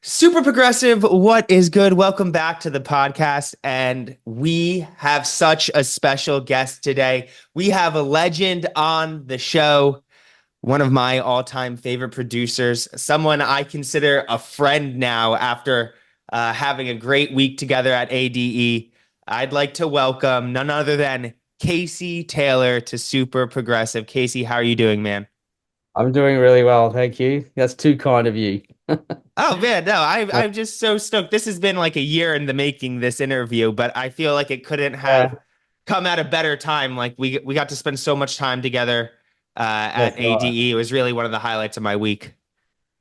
Super progressive, what is good? Welcome back to the podcast. And we have such a special guest today. We have a legend on the show, one of my all time favorite producers, someone I consider a friend now after having a great week together at ADE. I'd like to welcome none other than Kasey Taylor to Super Progressive. Kasey, how are you doing, man? I'm doing really well, thank you. That's too kind of you. Oh man, no, I'm just so stoked. This has been like a year in the making, this interview, but I feel like it couldn't have Yeah, come at a better time. Like we got to spend so much time together at that's right. ADE. It was really one of the highlights of my week.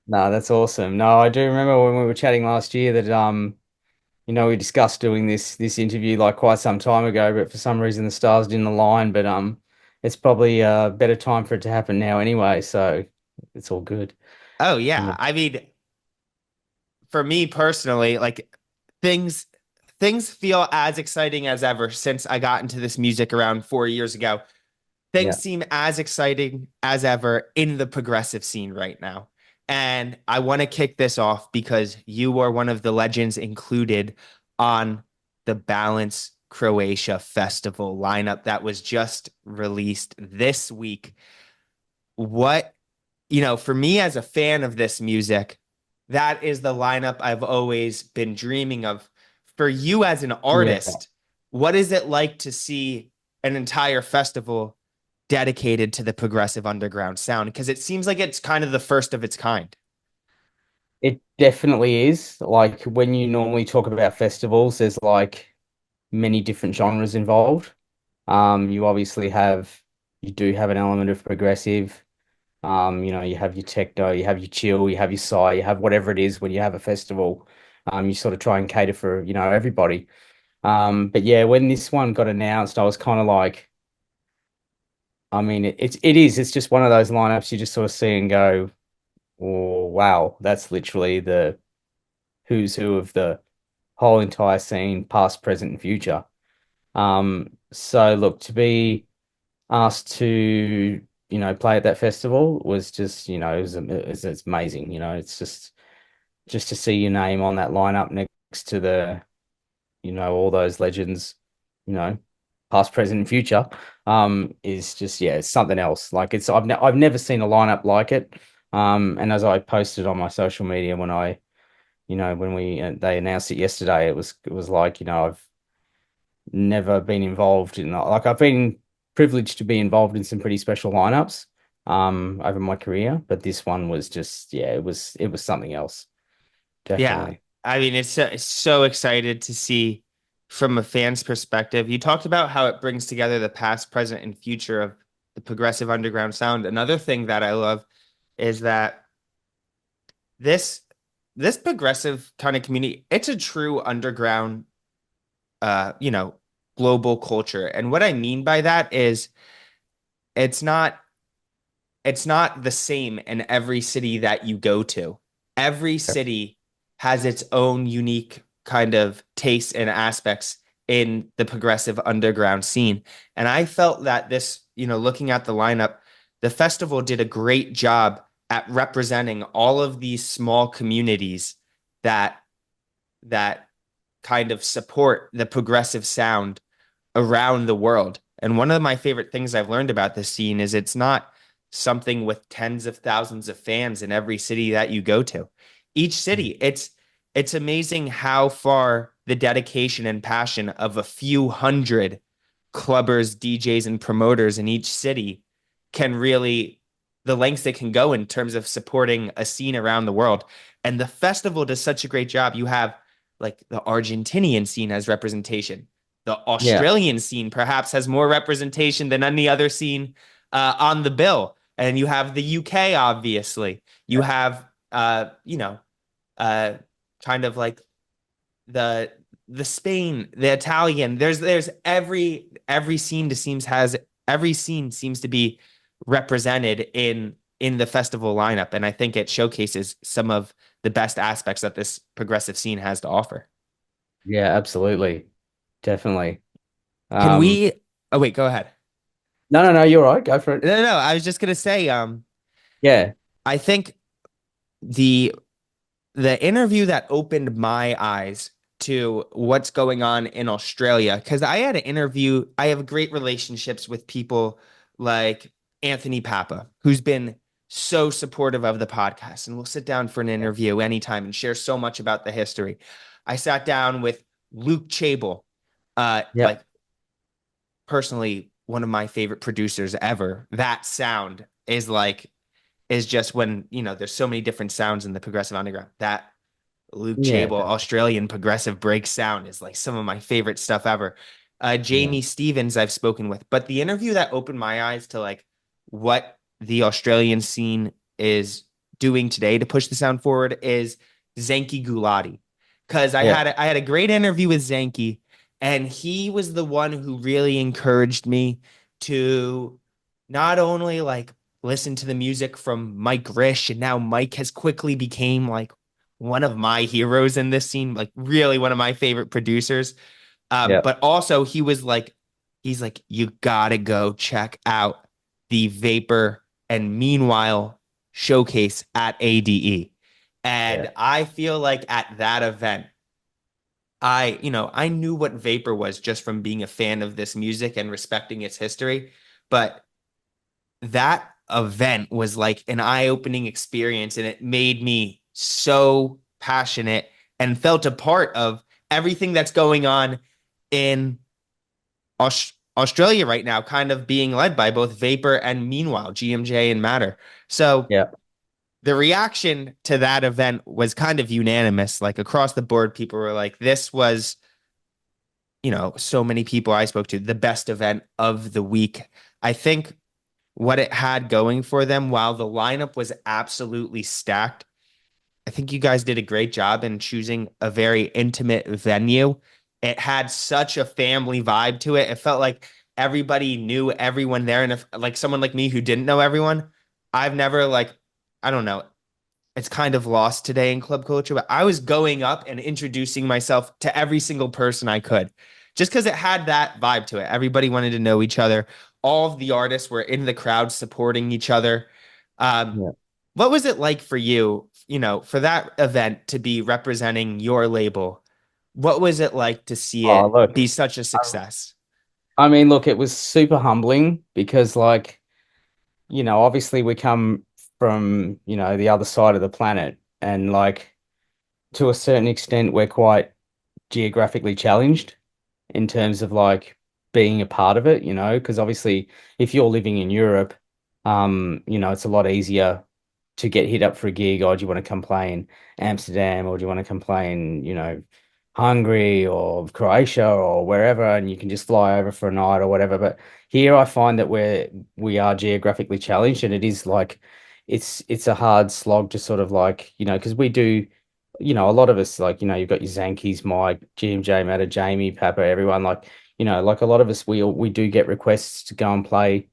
No, that's awesome. No, I do remember when we were chatting last year that we discussed doing this interview like quite some time ago, but for some reason the stars didn't align. But it's probably a better time for it to happen now anyway, so it's all good. Oh Yeah. yeah, I mean, for me personally, like things things feel as exciting as ever since I got into this music around 4 years ago. Things Yeah. seem as exciting as ever in the progressive scene right now. And I want to kick this off because you are one of the legends included on the Balance Croatia Festival lineup that was just released this week. What, for me as a fan of this music, that is the lineup I've always been dreaming of. For you as an Yeah. artist, what is it like to see an entire festival dedicated to the progressive underground sound? Because it seems like it's kind of the first of its kind. It definitely is. Like when you normally talk about festivals, there's like many different genres involved. You obviously you do have an element of progressive. You have your techno, you have your chill, you have your psy, you have whatever it is when you have a festival. You sort of try and cater for, everybody. But yeah, when this one got announced, I was kind of like, I mean, it's just one of those lineups you just sort of see and go, oh, wow, that's literally the who's who of the whole entire scene, past, present, and future. So look, to be asked to, play at that festival was just, it's amazing. It's just to see your name on that lineup next to all those legends, you know, past, present, and future, is just, yeah, it's something else. Like I've never seen a lineup like it. And as I posted on my social media when they announced it yesterday, it was like, I've never been involved in like I've been privileged to be involved in some pretty special lineups over my career, but this one was just, yeah, it was something else, Yeah. definitely. I mean, it's so excited to see from a fan's perspective. You talked about how it brings together the past, present, and future of the progressive underground sound. Another thing that I love is that this this progressive kind of community, it's a true underground uh, you know, global culture. And what I mean by that is it's not it's not the same in every city that you go to. Every city has its own unique kind of tastes and aspects in the progressive underground scene. And I felt that this, looking at the lineup, the festival did a great job at representing all of these small communities that that kind of support the progressive sound around the world. And one of my favorite things I've learned about this scene is it's not something with tens of thousands of fans in every city that you go to. Each city, it's amazing how far the dedication and passion of a few hundred clubbers, DJs, and promoters in each city can really the lengths they can go in terms of supporting a scene around the world. And the festival does such a great job. You have like the Argentinian scene has representation. The Yeah, Australian scene perhaps has more representation than any other scene on the bill. And you have the UK, obviously. You have, uh, kind of like the the Spain, the Italian. There's every scene seems to be represented in the festival lineup, and I think it showcases some of the best aspects that this progressive scene has to offer. yeah, absolutely, definitely. Can um we? Oh wait, go ahead. no, no, no, you're right, go for it. No, no, I was just gonna say, Yeah. I think the the interview that opened my eyes to what's going on in Australia, because I have great relationships with people like Anthony Papa, who's been so supportive of the podcast, and we'll sit down for an Yeah. interview anytime and share so much about the history. I sat down with Luke Chable, Yep. like personally one of my favorite producers ever. That sound is just when, there's so many different sounds in the progressive underground. That Luke Yeah. Chable, Australian progressive break sound is like some of my favorite stuff ever. Yeah. Jamie Stevens, I've spoken with, but the interview that opened my eyes to like what the Australian scene is doing today to push the sound forward is Zanky Gulati. Because Yeah. I had a great interview with Zanky, and he was the one who really encouraged me to not only like listen to the music from Mike Rish, and now Mike has quickly became like one of my heroes in this scene, like really one of my favorite producers. Yeah. But also he's like, you gotta go check out the Vapour and Meanwhile showcase at ADE. Yeah. And I feel like at that event, I knew what Vapour was just from being a fan of this music and respecting its history. But that event was like an eye-opening experience, and it made me so passionate and felt a part of everything that's going on in Australia right now, kind of being led by both Vapor and Meanwhile, GMJ and Matter. So Yeah. the reaction to that event was kind of unanimous. Like across the board, people were like, this was, so many people I spoke to, the best event of the week. I think what it had going for them, while the lineup was absolutely stacked, I think you guys did a great job in choosing a very intimate venue. It had such a family vibe to it. It felt like everybody knew everyone there. And if like someone like me who didn't know everyone, I've never I don't know, it's kind of lost today in club culture, but I was going up and introducing myself to every single person I could just because it had that vibe to it. Everybody wanted to know each other. All of the artists were in the crowd supporting each other. Um, Yeah. what was it like for you, for that event to be representing your label? What was it like to see Oh, it look. be such a Um, success? I mean, look, it was super humbling because, like, obviously we come from, the other side of the planet, and like to a certain extent, we're quite geographically challenged in terms of like being a part of it, because obviously if you're living in Europe, it's a lot easier to get hit up for a gig. Oh, do you want to come play in Amsterdam, or do you want to come play in, Hungary or Croatia or wherever, and you can just fly over for a night or whatever. But here I find that we are geographically challenged, and it is like it's a hard slog to sort of like, because we do, a lot of us, like, you've got your Zankies, Mike, GMJ, Matter, Jamie, Papa, everyone, like, like a lot of us, we do get requests to go and play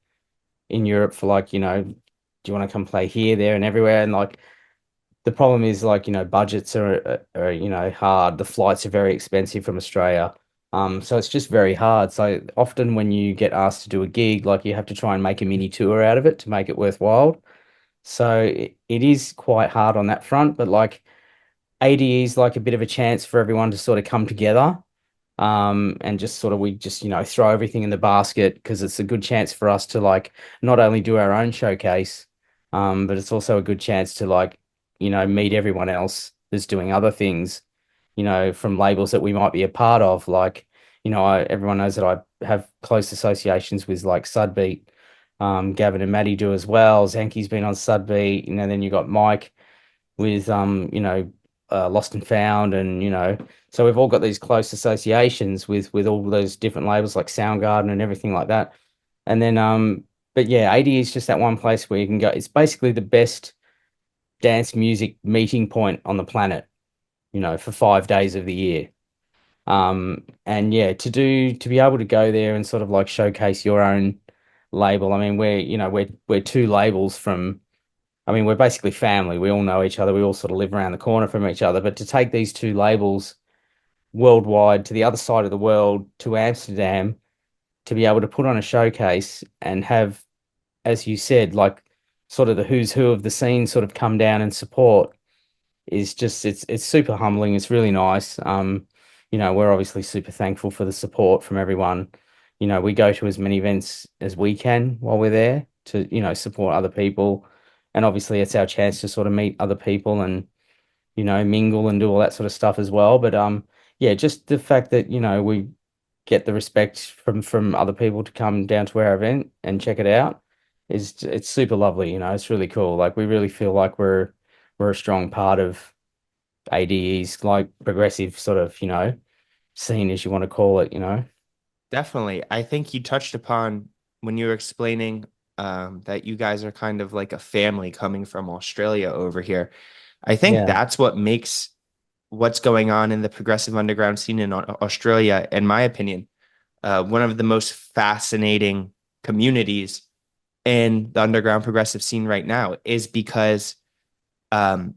in Europe for like, do you want to come play here, there, and everywhere? And like the problem is like, budgets are hard. The flights are very expensive from Australia. So it's just very hard. So often when you get asked to do a gig, like you have to try and make a mini tour out of it to make it worthwhile. So it is quite hard on that front, but like ADE is like a bit of a chance for everyone to sort of come together, and just sort of we just throw everything in the basket because it's a good chance for us to like not only do our own showcase, but it's also a good chance to like meet everyone else that's doing other things, from labels that we might be a part of. Like, everyone knows that I have close associations with like Sudbeat. Gavin and Maddie do as well. Zanki's been on Sudbeat, then you got Mike with Lost and Found, and so we've all got these close associations with all those different labels like Soundgarden and everything like that. And then but yeah, 80 is just that one place where you can go. It's basically the best dance music meeting point on the planet, for 5 days of the year. And yeah, to be able to go there and sort of like showcase your own label. I mean, we're two labels from, I mean, we're basically family. We all know each other. We all sort of live around the corner from each other. But to take these two labels worldwide to the other side of the world, to Amsterdam, to be able to put on a showcase and have, as you said, like sort of the who's who of the scene sort of come down and support. is just it's super humbling. It's really nice. We're obviously super thankful for the support from everyone. We go to as many events as we can while we're there to, support other people. And obviously it's our chance to sort of meet other people and, mingle and do all that sort of stuff as well. But yeah, just the fact that, we get the respect from other people to come down to our event and check it out is it's super lovely. It's really cool. Like we really feel like we're a strong part of ADE's like progressive sort of, scene as you want to call it. Definitely. I think you touched upon when you were explaining that you guys are kind of like a family coming from Australia over here. I think Yeah. that's what makes what's going on in the progressive underground scene in Australia, in my opinion, one of the most fascinating communities in the underground progressive scene right now is because um,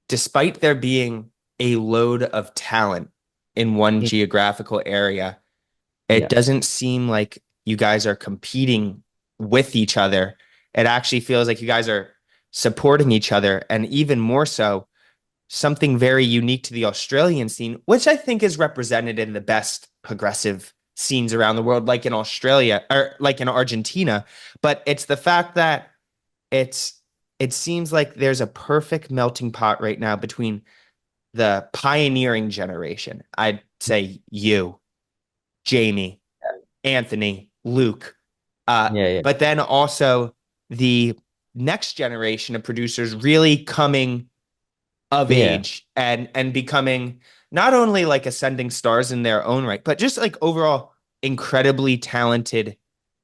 despite there being a load of talent in one Mm. geographical area, it Yeah. doesn't seem like you guys are competing with each other. It actually feels like you guys are supporting each other, and even more so, something very unique to the Australian scene, which I think is represented in the best progressive scenes around the world, like in Australia or like in Argentina. But it's the fact that it's it seems like there's a perfect melting pot right now between the pioneering generation. I'd say you, Jamie, Anthony, Luke, Yeah. Yeah. but then also the next generation of producers really coming of Yeah. age and becoming not only like ascending stars in their own right, but just like overall incredibly talented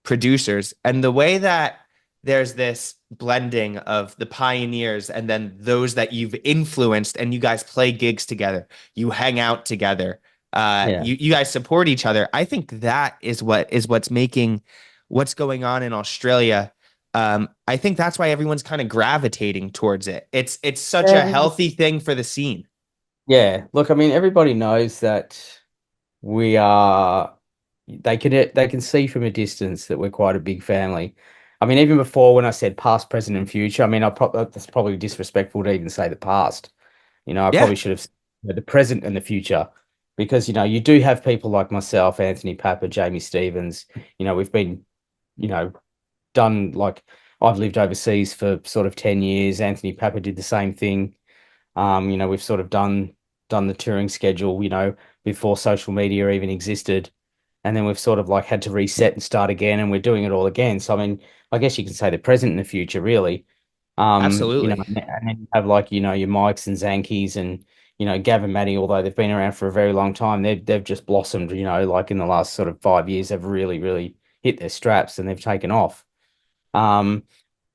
producers. And the way that there's this blending of the pioneers and then those that you've influenced and you guys play gigs together, you hang out together, Yeah. you guys support each other. I think that is what's making what's going on in Australia. I think that's why everyone's kind of gravitating towards it. It's such a Yeah. healthy thing for the scene. Yeah. Look, I mean, everybody knows that we are they can see from a distance that we're quite a big family. I mean, even before when I said past, present, and future, I mean, that's probably disrespectful to even say the past. I Yeah, probably should have said the present and the future because, you do have people like myself, Anthony Papper, Jamie Stevens. We've been, you know, done like I've lived overseas for sort of 10 years. Anthony Papper did the same thing. We've sort of done the touring schedule, before social media even existed. And then we've sort of like had to reset and start again, and we're doing it all again. So I mean, I guess you can say the present and the future, really. absolutely. And then you have like, your Mikes and Zankies and, Gavin Matty, although they've been around for a very long time, they've just blossomed, like in the last sort of 5 years, they've really, really hit their straps and they've taken off. Um,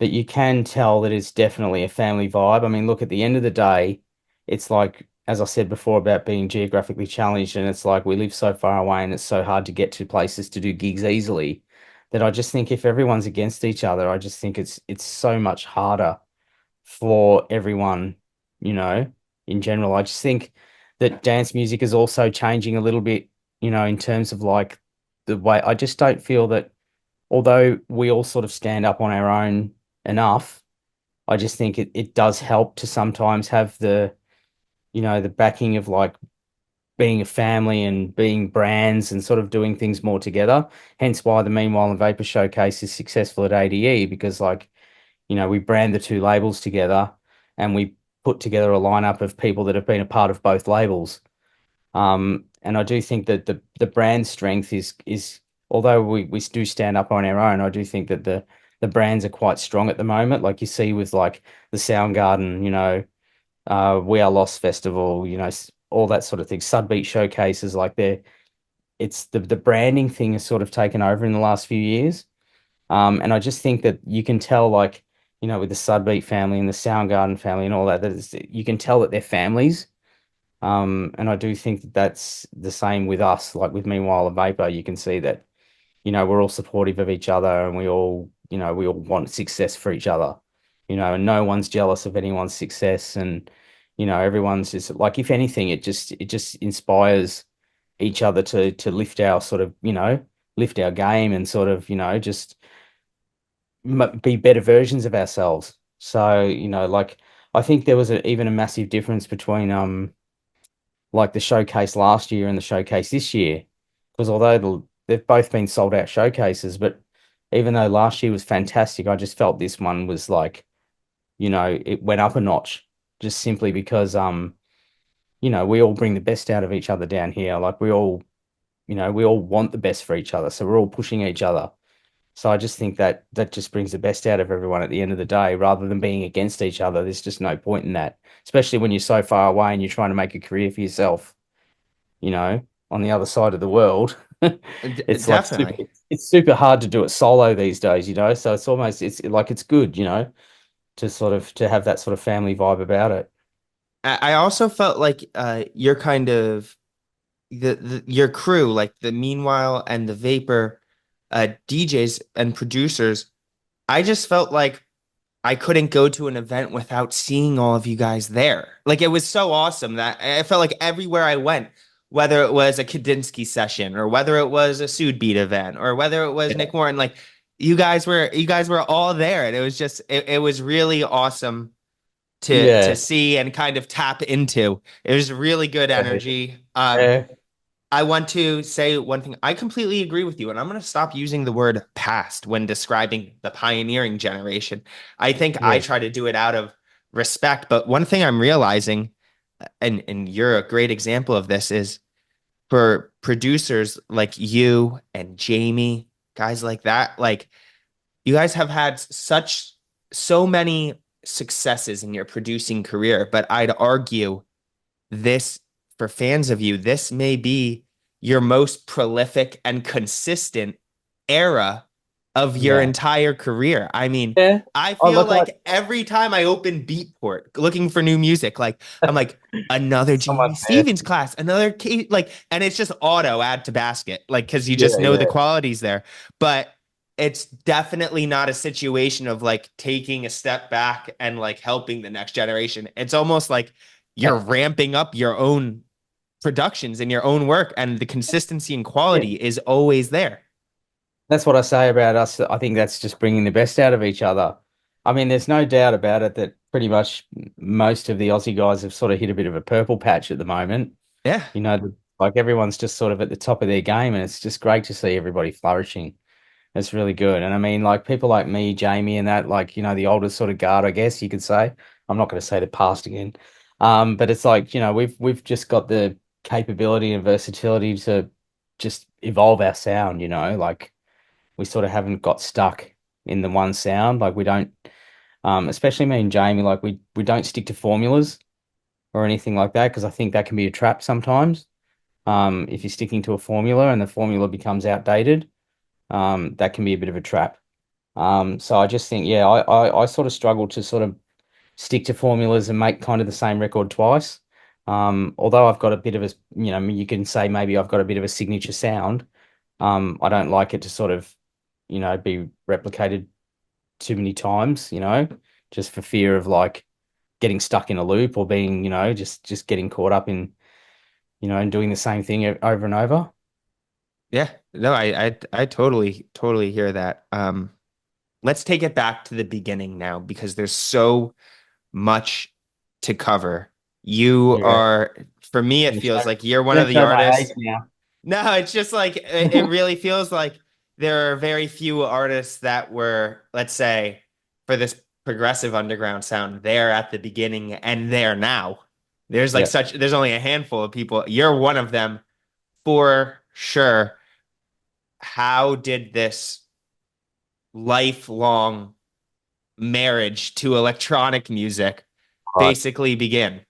but you can tell that it's definitely a family vibe. I mean, look, at the end of the day, it's like, as I said before about being geographically challenged, and it's like we live so far away and it's so hard to get to places to do gigs easily that I just think if everyone's against each other, I just think it's so much harder for everyone, you know, in general. I just think that dance music is also changing a little bit, in terms of like the way I just don't feel that although we all sort of stand up on our own enough, I just think it does help to sometimes have the backing of like being a family and being brands and sort of doing things more together. Hence why the Meanwhile and Vapour Showcase is successful at ADE because like, we brand the two labels together and we put together a lineup of people that have been a part of both labels. And I do think that the brand strength is although we do stand up on our own, I do think that the brands are quite strong at the moment. Like you see with like the Soundgarden, We Are Lost Festival, all that sort of thing. Sudbeat showcases, like it's the branding thing has sort of taken over in the last few years. And I just think that you can tell, like, with the Sudbeat family and the Soundgarden family and all that, you can tell that they're families. And I do think that that's the same with us, like with Meanwhile and Vapor, you can see that, we're all supportive of each other and we all want success for each other, and no one's jealous of anyone's success. And, everyone's just like, if anything, it just inspires each other to lift our sort of, lift our game and sort of, just be better versions of ourselves. So, like I think there was even a massive difference between like the showcase last year and the showcase this year. Because although they've both been sold out showcases, but even though last year was fantastic, I just felt this one was like, it went up a notch just simply because we all bring the best out of each other down here. Like we all want the best for each other. So we're all pushing each other. So I just think that that just brings the best out of everyone at the end of the day, rather than being against each other. There's just no point in that, especially when you're so far away and you're trying to make a career for yourself, you know, on the other side of the world. It's like Definitely. it's super hard to do it solo these days, you know. So it's like it's good, to sort of to have that sort of family vibe about it. I also felt like you're kind of your crew, like the Meanwhile and the Vapor DJs and producers. I just felt like I couldn't go to an event without seeing all of you guys there. Like it was so awesome that I felt like everywhere I went, whether it was a Kadinsky session or whether it was a Sued Beat event or whether it was Yeah. Nick Warren, like you guys were all there, and it was just it was really awesome to Yeah. see and kind of tap into. It was really good energy. Yeah. I want to say one thing. I completely agree with you, and I'm going to stop using the word past when describing the pioneering generation. I think I Yeah. try to do it out of respect, but one thing I'm realizing, and you're a great example of this, is for producers like you and Jamie, guys like that, like you guys have had so many successes in your producing career, but I'd argue this, for fans of you, this may be your most prolific and consistent era of your Yeah. entire career. I mean, Yeah. I Oh, feel look, like every time I open Beatport looking for new music, like I'm like another someone Jamie there. Stevens class, another Kate, like, and it's just auto add to basket, like because you just Yeah, know the yeah. qualities there. But it's definitely not a situation of like taking a step back and like helping the next generation. It's almost like you're ramping up your own productions and your own work, and the consistency and Yeah. quality is always there. That's what I say about us. I think that's just bringing the best out of each other. I mean, there's no doubt about it that pretty much most of the Aussie guys have sort of hit a bit of a purple patch at the moment. Yeah. Like everyone's just sort of at the top of their game, and it's just great to see everybody flourishing. It's really good. And I mean, like people like me, Jamie, and that, like, the older sort of guard, I guess you could say. I'm not going to say the past again. But it's like, we've just got the capability and versatility to just evolve our sound, like we sort of haven't got stuck in the one sound. Like we don't, especially me and Jamie, like we don't stick to formulas or anything like that, because I think that can be a trap sometimes. If you're sticking to a formula and the formula becomes outdated, that can be a bit of a trap. So I just think, yeah, I sort of struggle to sort of stick to formulas and make kind of the same record twice. Although I've got a bit of a, you can say maybe I've got a bit of a signature sound. I don't like it to sort of, be replicated too many times, just for fear of like getting stuck in a loop or being, just getting caught up in, and doing the same thing over and over. Yeah. No, I totally hear that. Let's take it back to the beginning now because there's so much to cover. You You're are, for me, it gonna show, feels like you're one of gonna the show my age artists. now. No, it's just like it really feels like there are very few artists that were, let's say, for this progressive underground sound, there at the beginning and there now. Yeah. There's only a handful of people. You're one of them for sure. How did this lifelong marriage to electronic music All right. basically begin?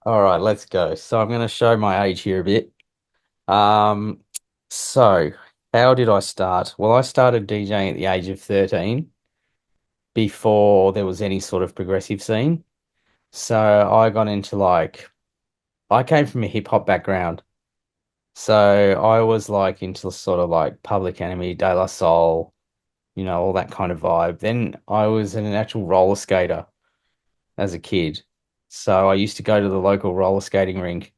All right, let's go. So I'm gonna show my age here a bit. Um, so how did I start? Well, I started DJing at the age of 13 before there was any sort of progressive scene. So I got into like I came from a hip hop background. So I was like into sort of like Public Enemy, De La Soul, all that kind of vibe. Then I was an actual roller skater as a kid. So I used to go to the local roller skating rink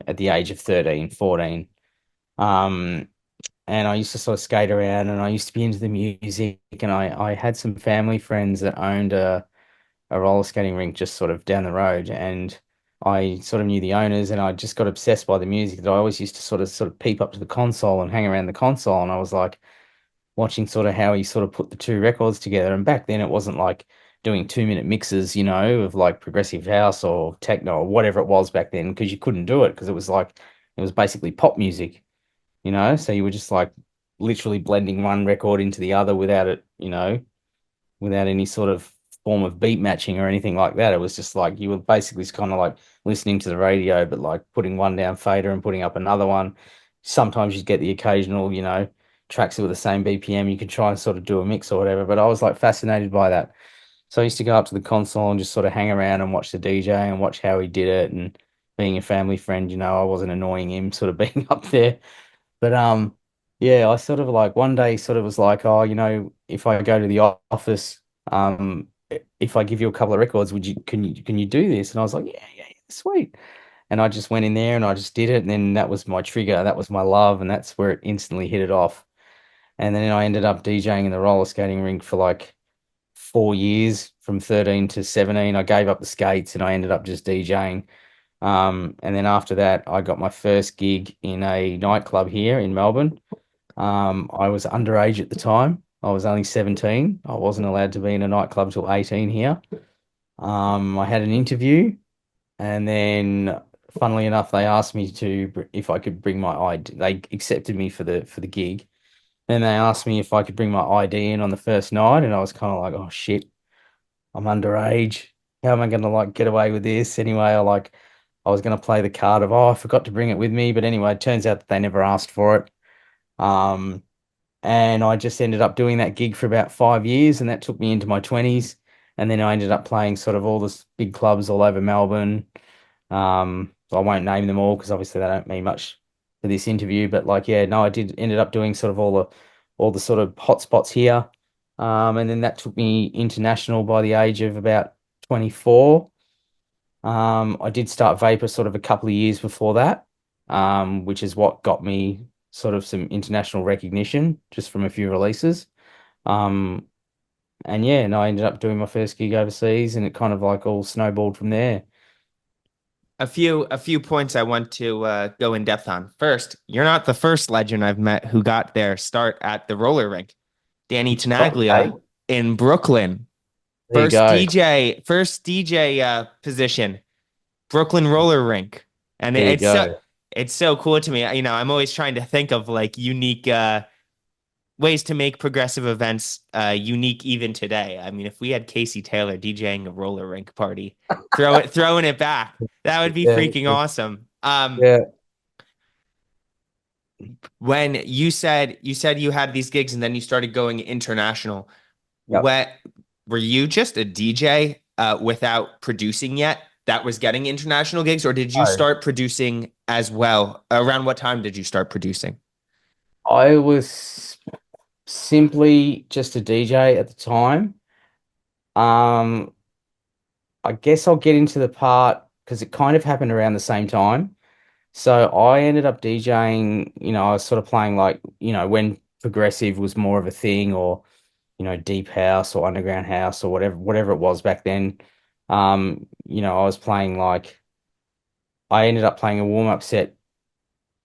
at the age of 13, 14. Um, and I used to sort of skate around and I used to be into the music, and I had some family friends that owned a roller skating rink just sort of down the road, and I sort of knew the owners, and I just got obsessed by the music. That I always used to sort of peep up to the console and hang around the console, and I was like watching sort of how he sort of put the two records together. And back then, it wasn't like doing 2 minute mixes, of like progressive house or techno or whatever it was back then, because you couldn't do it because it was like it was basically pop music, So you were just like literally blending one record into the other without it, without any sort of form of beat matching or anything like that. It was just like you were basically just kind of like listening to the radio, but like putting one down fader and putting up another one. Sometimes you'd get the occasional, tracks that were the same BPM. You could try and sort of do a mix or whatever. But I was like fascinated by that. So I used to go up to the console and just sort of hang around and watch the DJ and watch how he did it. And being a family friend, I wasn't annoying him sort of being up there. But yeah, I sort of like one day sort of was like, oh, if I go to the office, if I give you a couple of records, can you do this? And I was like, yeah, yeah, yeah, sweet. And I just went in there and I just did it, and then that was my trigger, that was my love, and that's where it instantly hit it off. And then I ended up DJing in the roller skating rink for like 4 years, from 13 to 17. I gave up the skates and I ended up just DJing. And then after that, I got my first gig in a nightclub here in Melbourne. I was underage at the time. I was only 17. I wasn't allowed to be in a nightclub till 18 here. I had an interview, and then, funnily enough, they asked me if I could bring my ID. They accepted me for the gig. Then they asked me if I could bring my ID in on the first night, and I was kind of like, oh shit, I'm underage. How am I going to like get away with this? Anyway, I was going to play the card of, oh, I forgot to bring it with me. But anyway, it turns out that they never asked for it. Um, and I just ended up doing that gig for about 5 years, and that took me into my 20s. And then I ended up playing sort of all the big clubs all over Melbourne. So I won't name them all because obviously they don't mean much for this interview. But like, yeah, no, I did ended up doing sort of all the sort of hot spots here. And then that took me international by the age of about 24. I did start Vapour sort of a couple of years before that, which is what got me sort of some international recognition just from a few releases. Um, and yeah, and I ended up doing my first gig overseas, and it kind of like all snowballed from there. A few points I want to go in depth on. First, you're not the first legend I've met who got their start at the roller rink. Danny Okay, Tenaglia in Brooklyn, there you go. first DJ position, Brooklyn roller rink, and There you go. it's so cool to me. I'm always trying to think of like unique ways to make progressive events unique even today. I mean, if we had Kasey Taylor DJing a roller rink party, throwing it back, that would be Yeah, freaking awesome. yeah, When you said you had these gigs and then you started going international, yep. what were you just a DJ without producing yet that was getting international gigs, or did you Oh, start producing as well? Around what time did you start producing? I was simply just a DJ at the time. Um, I guess I'll get into the part because it kind of happened around the same time. So I ended up DJing, I was sort of playing like, when progressive was more of a thing, or, deep house or underground house or whatever it was back then. I was playing like I ended up playing a warm-up set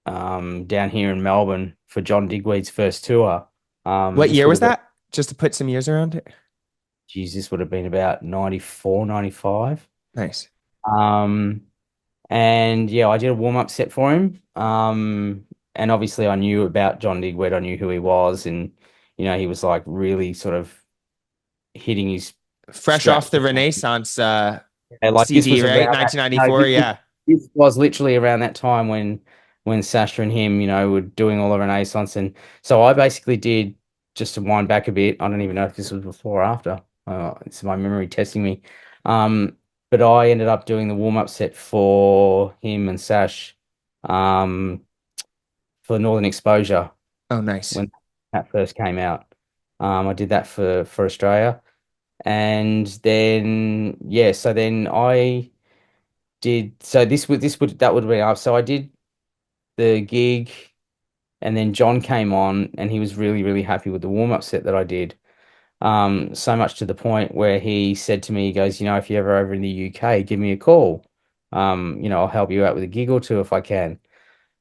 down here in Melbourne for John Digweed's first tour. What This year would was have been, that? Just to put some years around it. geez, this would have been about 94, 95. Nice. Um, And yeah, I did a warm-up set for him. And obviously I knew about John Digweed. I knew who he was, and he was like really sort of hitting his Fresh straps. off the Renaissance And like this CD, was right? around that, no, 1994. Yeah. this was literally around that time when Sasha and him, were doing all the Renaissance. And so I basically did, just to wind back a bit, I don't even know if this was before or after. It's my memory testing me. But I ended up doing the warm-up set for him and Sash, um, for Northern Exposure Oh, nice. when that first came out. I did that for Australia. And then yeah, so then I did so that would be up. So I did the gig, and then John came on and he was really, really happy with the warm-up set that I did. So much to the point where he said to me, he goes, if you're ever over in the UK, give me a call. I'll help you out with a gig or two if I can.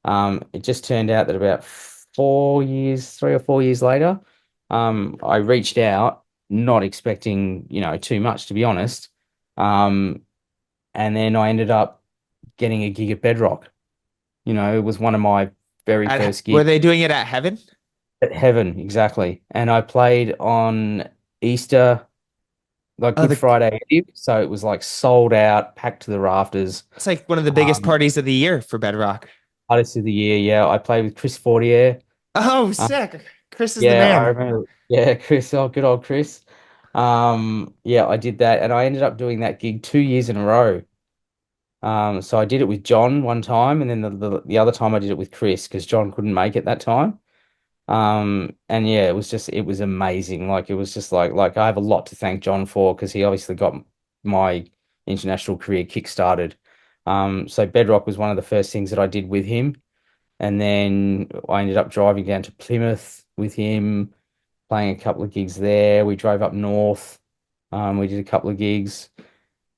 It just turned out that about 4 years, 3 or 4 years later, I reached out, not expecting, too much, to be honest. Um, and then I ended up getting a gig at Bedrock. It was one of my very first Were gigs they doing it at Heaven? at Heaven, exactly. And I played on Easter, like Oh, Good Friday Eve. So it was like sold out, packed to the rafters. it's like one of the biggest Um, parties of the year for Bedrock. Artist of the Year, yeah. I played with Chris Fortier. Oh, sick. Chris is the Yeah, I man. remember. Yeah, Chris. Oh, good old Chris. Yeah, I did that, and I ended up doing that gig 2 years in a row. So I did it with John one time, and then the other time I did it with Chris because John couldn't make it that time. And yeah, it was amazing. Like it was just like I have a lot to thank John for because he obviously got my international career kick-started. So Bedrock was one of the first things that I did with him, and then I ended up driving down to Plymouth with him playing a couple of gigs there. We drove up north. We did a couple of gigs,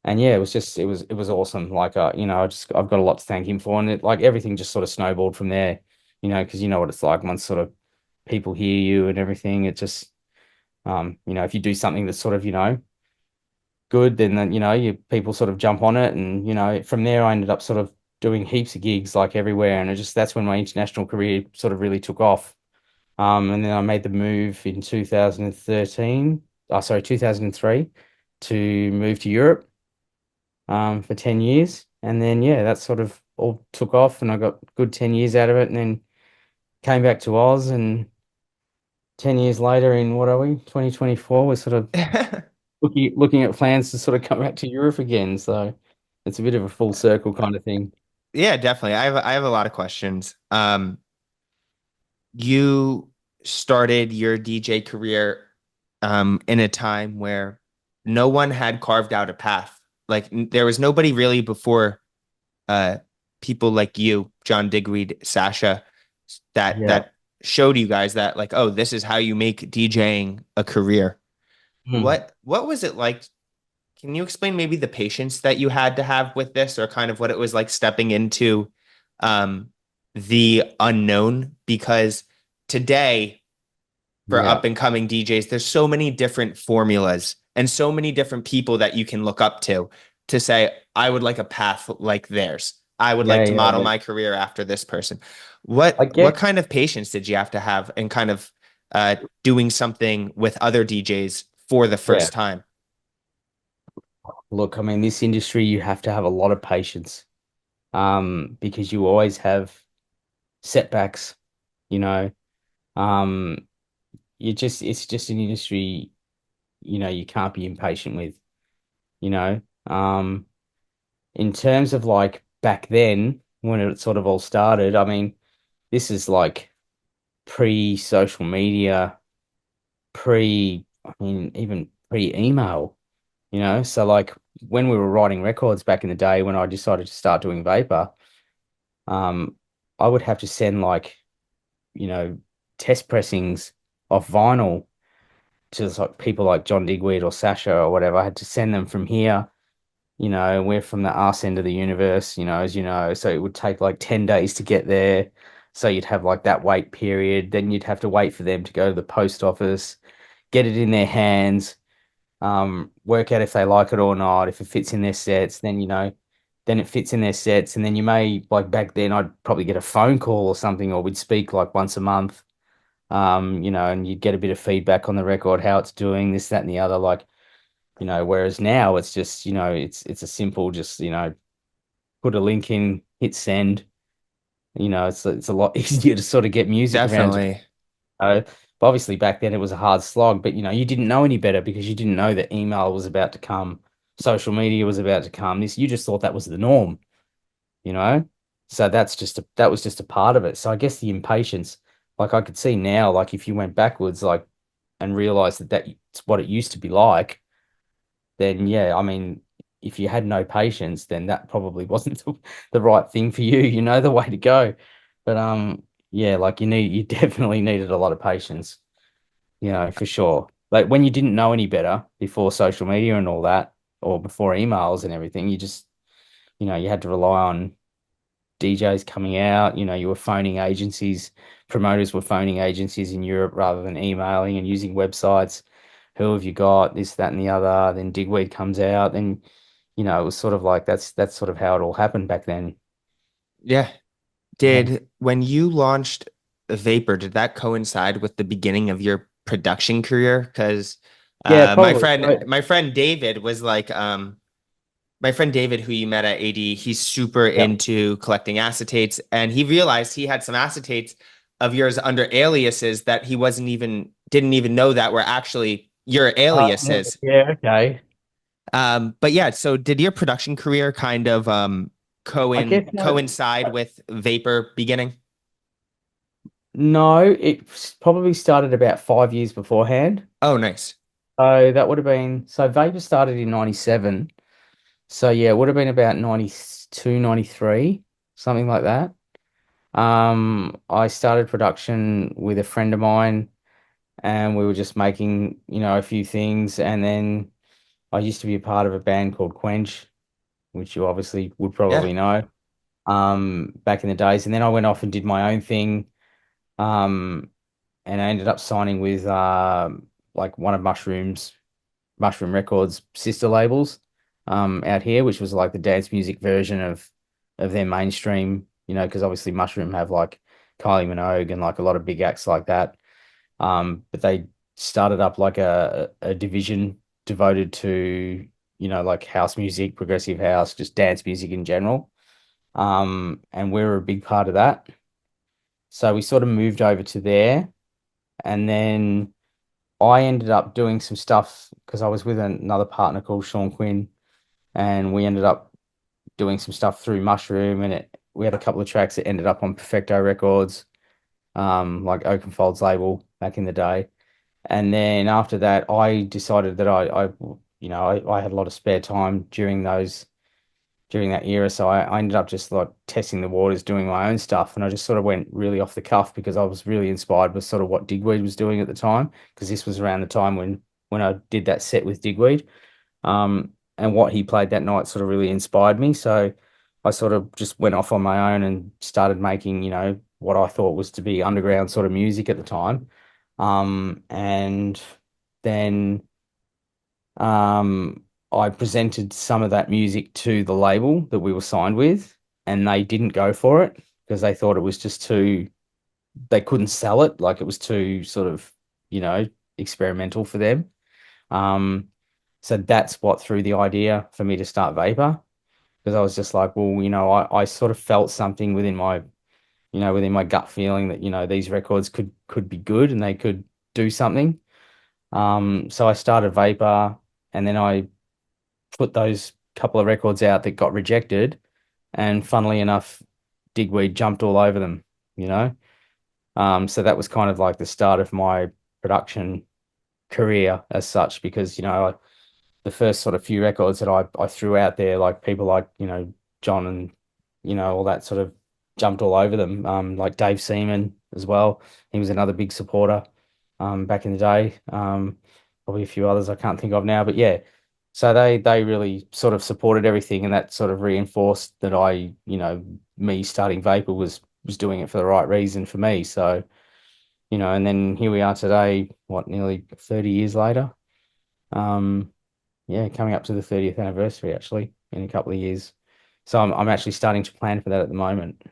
and yeah, it was awesome. Like I've got a lot to thank him for, and like everything just sort of snowballed from there. Because you know what it's like once sort of people hear you and everything. It just if you do something that's sort of good, then you people sort of jump on it, and from there I ended up sort of doing heaps of gigs like everywhere, and that's when my international career sort of really took off. And then I made the move in 2013, oh, sorry, 2003 to move to Europe for 10 years. And then, yeah, that sort of all took off and I got good 10 years out of it and then came back to Oz. And 10 years later, in what are we, 2024, we're sort of looking at plans to sort of come back to Europe again. So it's a bit of a full circle kind of thing. Yeah, definitely. I have a lot of questions. You started your DJ career in a time where no one had carved out a path. Like there was nobody really before uh people like you, John Digweed, Sasha, Yeah. that showed you guys that like, oh, this is how you make DJing a career. Hmm. What was it like? Can you explain maybe the patience that you had to have with this, or kind of what it was like stepping into um, the unknown? Because today, for up Yeah. and coming DJs, there's so many different formulas and so many different people that you can look up to say, I would like a path like theirs. I would Yeah. like to Yeah. model Yeah. my career after this person. I What guess, kind of patience did you have to have and kind of doing something with other DJs for the yeah. first time? Look, I mean, this industry, you have to have a lot of patience. Because you always have setbacks, you know. Um, it's just an industry, you can't be impatient with, you know. In terms of like back then, when it sort of all started, I mean, this is like pre-social media, I mean, even pre-email, So like when we were writing records back in the day, when I decided to start doing vapor, um, I would have to send like you know, test pressings of vinyl to like people like John Digweed or Sasha or whatever. I had to send them from here. We're from the arse end of the universe, as you know. So it would take like 10 days to get there. So you'd have like that wait period. Then you'd have to wait for them to go to the post office, get it in their hands, work out if they like it or not. If it fits in their sets, then it fits in their sets. And then you may, like back then, I'd probably get a phone call or something, or we'd speak like once a month, and you'd get a bit of feedback on the record, how it's doing, this, that, and the other. Like, whereas now it's just, it's a simple, just, put a link in, hit send. It's a lot easier to sort of get music around to Definitely. but obviously back then it was a hard slog, but you didn't know any better because you didn't know that email was about to come, social media was about to come. This you just thought that was the norm, you know? So that was just a part of it. So I guess the impatience, like I could see now, like if you went backwards, like and realized that that's what it used to be like, then yeah, I mean, if you had no patience, then that probably wasn't the right thing for you, the way to go. But yeah, like you definitely needed a lot of patience, for sure. like when you didn't know any better before social media and all that, or before emails and everything, you just, you had to rely on DJs coming out. You were phoning agencies, promoters were phoning agencies in Europe rather than emailing and using websites. Who have you got? This, that, and the other. Then Digweed comes out, and it was sort of like that's sort of how it all happened back then. Yeah. Yeah. Did when you launched Vapor, did that coincide with the beginning of your production career? Because Yeah, my probably. friend my friend David was like my friend David, who you met at AD, he's super Yeah. into collecting acetates, and he realized he had some acetates of yours under aliases that he wasn't even didn't even know that were actually your Yeah, aliases. yeah, okay. But yeah, so did your production career kind of I guess coincide with Vapor beginning? no, it probably started about 5 years beforehand. Oh, nice. So that would have been, so Vapor started in 97. So yeah, it would have been about 92, 93, something like that. I started production with a friend of mine, and we were just making, a few things. And then I used to be a part of a band called Quench, which you obviously would Yeah, probably know, back in the days. And then I went off and did my own thing. Um, and I ended up signing with like one of Mushroom Records sister labels out here, which was like the dance music version of their mainstream, because obviously Mushroom have like Kylie Minogue and like a lot of big acts like that. But they started up like a division devoted to, like house music, progressive house, just dance music in general. And we were a big part of that. So we sort of moved over to there, and then I ended up doing some stuff because I was with another partner called Sean Quinn, and we ended up doing some stuff through Mushroom, and we had a couple of tracks that ended up on Perfecto Records, like Oakenfold's label back in the day. And then after that, I decided that I had a lot of spare time during that era. So I ended up just like testing the waters, doing my own stuff. And I just sort of went really off the cuff because I was really inspired with sort of what Digweed was doing at the time. Because this was around the time when I did that set with Digweed. And what he played that night sort of really inspired me. So I sort of just went off on my own and started making, what I thought was to be underground sort of music at the time. And then I presented some of that music to the label that we were signed with, and they didn't go for it because they thought it was just too, they couldn't sell it. Like it was too sort of, you know, experimental for them. Um, so that's what threw the idea for me to start Vapor, because I was just like, well, I sort of felt something within my gut feeling that, these records could be good and they could do something. So I started Vapor, and then I put those couple of records out that got rejected, and funnily enough, Digweed jumped all over them, you know. So that was kind of like the start of my production career as such, because the first sort of few records that I threw out there, like people like John and all that sort of jumped all over them. Like Dave Seaman as well. He was another big supporter back in the day. Probably a few others I can't think of now, but yeah. So they really sort of supported everything, and that sort of reinforced that me starting Vapor was doing it for the right reason for me. So, and then here we are today, what, nearly 30 years later. Um, yeah, coming up to the 30th anniversary actually in a couple of years. So I'm actually starting to plan for that at the moment.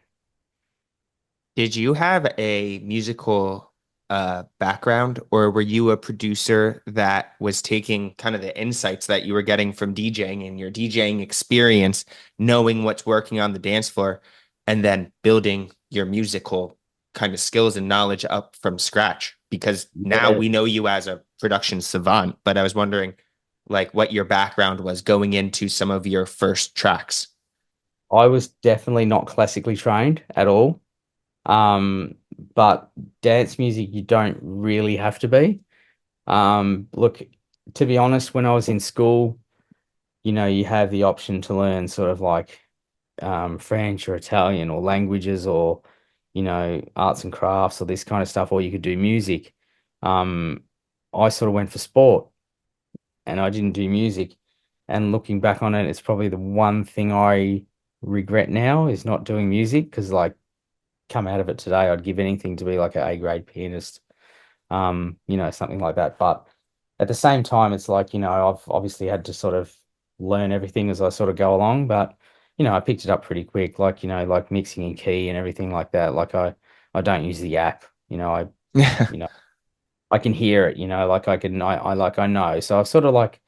Did you have a musical background, or were you a producer that was taking kind of the insights that you were getting from DJing and your DJing experience, knowing what's working on the dance floor, and then building your musical kind of skills and knowledge up from scratch? Because now Yeah, we know you as a production savant, but I was wondering like what your background was going into some of your first tracks. I was definitely not classically trained at all. Um, but dance music, you don't really have to be. Look, to be honest, when I was in school, you have the option to learn sort of like French or Italian or languages, or, arts and crafts or this kind of stuff, or you could do music. Um, I sort of went for sport and I didn't do music. And looking back on it, it's probably the one thing I regret now is not doing music because like come out of it today, I'd give anything to be like an A grade pianist, something like that. But at the same time, it's like, I've obviously had to sort of learn everything as I sort of go along, but I picked it up pretty quick, like, like mixing in key and everything like that. Like I don't use the app, Yeah. you know, I can hear it, like I know. So I've sort of like,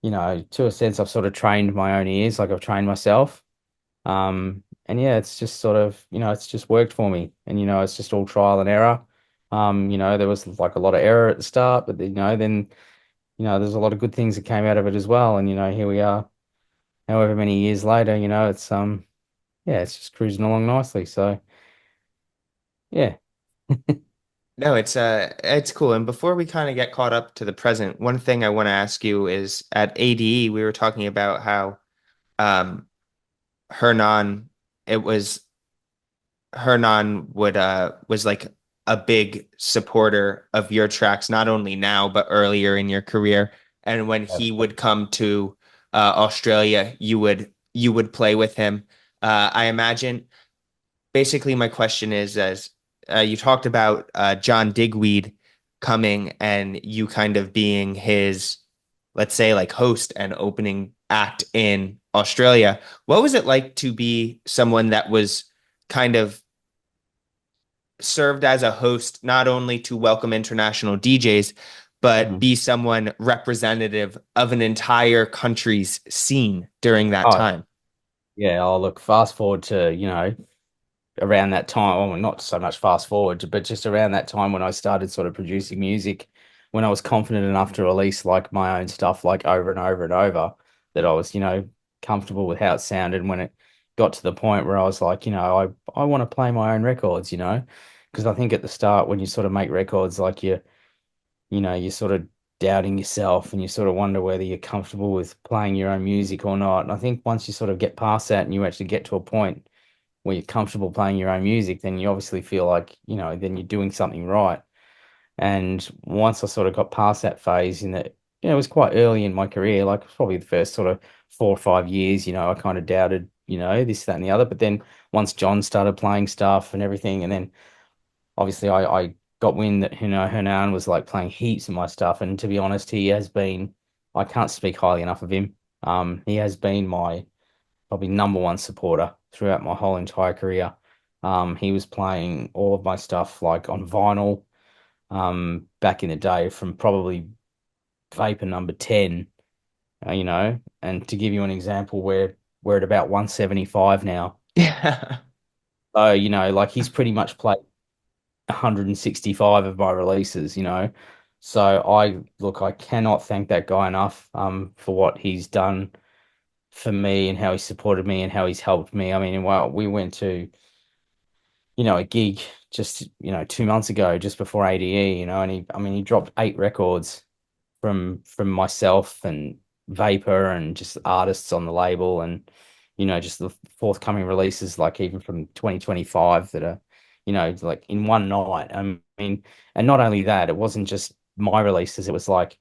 to a sense, I've sort of trained my own ears, like I've trained myself. And yeah, it's just sort of, it's just worked for me. And, it's just all trial and error. There was like a lot of error at the start, but then, there's a lot of good things that came out of it as well. And, here we are, however many years later, it's yeah, it's just cruising along nicely. So yeah. No, it's cool. And before we kind of get caught up to the present, one thing I want to ask you is at ADE, we were talking about how um Hernan it was Hernan would was like a big supporter of your tracks, not only now, but earlier in your career. And when he would come to Australia, you would play with him. I imagine basically my question is as you talked about John Digweed coming and you kind of being his, let's say, like host and opening act in Australia. What was it like to be someone that was kind of served as a host, not only to welcome international DJs, but Mhm. be someone representative of an entire country's scene during that Oh, time? yeah. I'll look fast forward to, around that time, well, not so much fast forward, but just around that time when I started sort of producing music, when I was confident enough to release like my own stuff like over and over and over, that I was, comfortable with how it sounded. And when it got to the point where I was like, I want to play my own records, because I think at the start when you sort of make records, like you're sort of doubting yourself and you sort of wonder whether you're comfortable with playing your own music or not. And I think once you sort of get past that and you actually get to a point where you're comfortable playing your own music, then you obviously feel like, then you're doing something right. And once I sort of got past that phase in that, it was quite early in my career, like probably the first sort of 4 or 5 years, I kind of doubted, this, that, and the other. But then once John started playing stuff and everything, and then obviously I got wind that, Hernan was like playing heaps of my stuff. And to be honest, I can't speak highly enough of him. He has been my probably number one supporter throughout my whole entire career. He was playing all of my stuff like on vinyl back in the day from probably Vapor number 10, and to give you an example, we're at about 175 now. Yeah. So, like he's pretty much played 165 of my releases, So I cannot thank that guy enough for what he's done for me and how he supported me and how he's helped me. I mean, well, we went to, a gig just, 2 months ago, just before ADE, and he dropped 8 records from myself and Vapour and just artists on the label and, just the forthcoming releases, like even from 2025 that are, like in one night. I mean, and not only that, it wasn't just my releases, it was like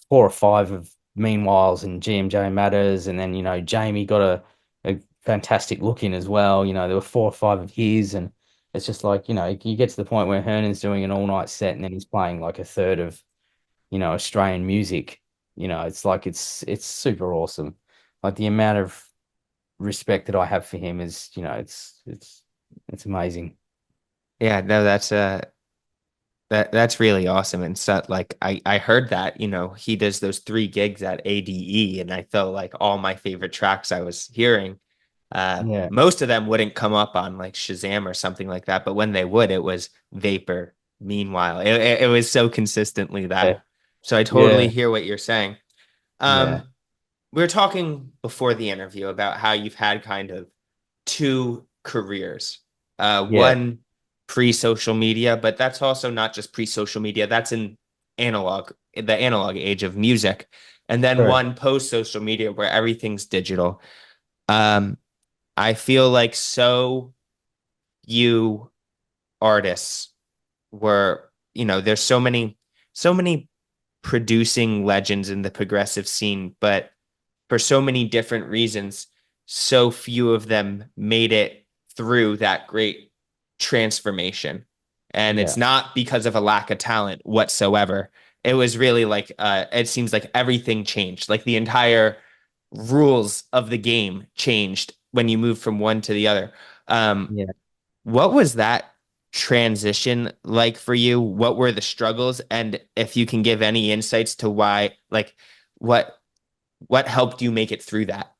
4 or 5 of Meanwhile's and GMJ Matters, and then Jamie got a fantastic look in as well. There were 4 or 5 of his, and it's just like you get to the point where Hernan's doing an all night set, and then he's playing like a third of Australian music. It's like it's super awesome. Like the amount of respect that I have for him is it's amazing. Yeah, no, that's really awesome. And so like I heard that, he does those 3 gigs at ADE and I felt like all my favorite tracks I was hearing, Yeah, most of them wouldn't come up on like Shazam or something like that, but when they would, it was Vapour. Meanwhile, it was so consistently yeah, that. So I totally yeah, hear what you're saying. yeah, We were talking before the interview about how you've had kind of 2 careers. yeah. One pre-social media, but that's also not just pre-social media. That's in the analog age of music. And then True. one post-social media where everything's digital. Um, I feel like so you artists were, there's so many producing legends in the progressive scene, but for so many different reasons, so few of them made it through that great transformation. And Yeah. it's not because of a lack of talent whatsoever. It was really like it seems like everything changed. Like the entire rules of the game changed when you move from one to the other. Um, Yeah. what was that transition like for you? What were the struggles? And if you can give any insights to why, like, what what helped you make it through that?